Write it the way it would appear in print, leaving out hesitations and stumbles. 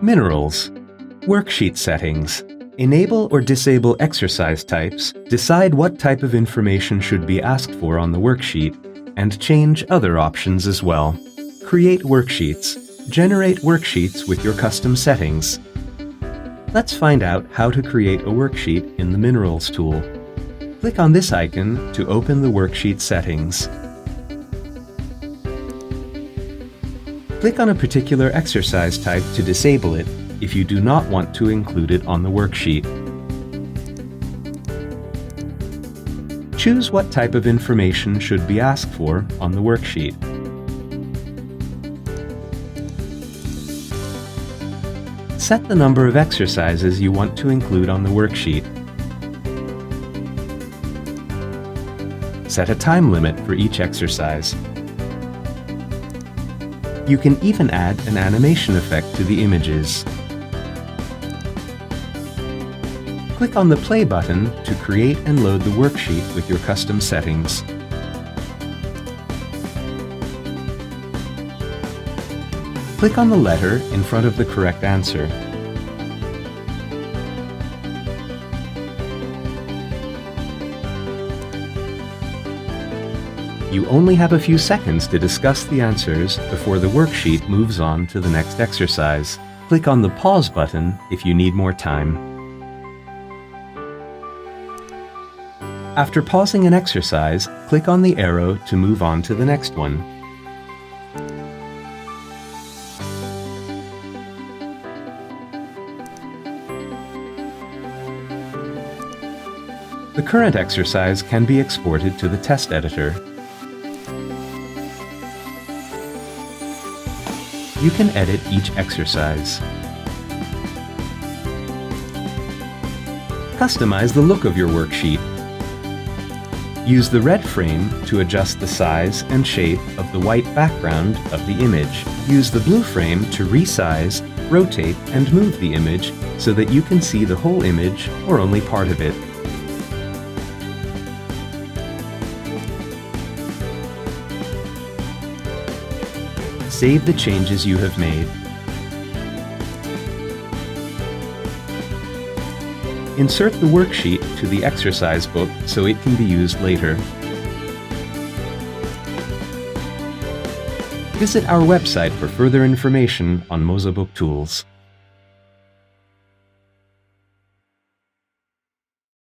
Minerals. Worksheet settings. Enable or disable exercise types, decide what type of information should be asked for on the worksheet, and change other options as well. Create worksheets. Generate worksheets with your custom settings. Let's find out how to create a worksheet in the Minerals tool. Click on this icon to open the worksheet settings. Click on a particular exercise type to disable it if you do not want to include it on the worksheet. Choose what type of information should be asked for on the worksheet. Set the number of exercises you want to include on the worksheet. Set a time limit for each exercise. You can even add an animation effect to the images. Click on the play button to create and load the worksheet with your custom settings. Click on the letter in front of the correct answer. You only have a few seconds to discuss the answers before the worksheet moves on to the next exercise. Click on the pause button if you need more time. After pausing an exercise, click on the arrow to move on to the next one. The current exercise can be exported to the test editor. You can edit each exercise. Customize the look of your worksheet. Use the red frame to adjust the size and shape of the white background of the image. Use the blue frame to resize, rotate, and move the image so that you can see the whole image or only part of it. Save the changes you have made. Insert the worksheet to the exercise book so it can be used later. Visit our website for further information on mozaBook tools.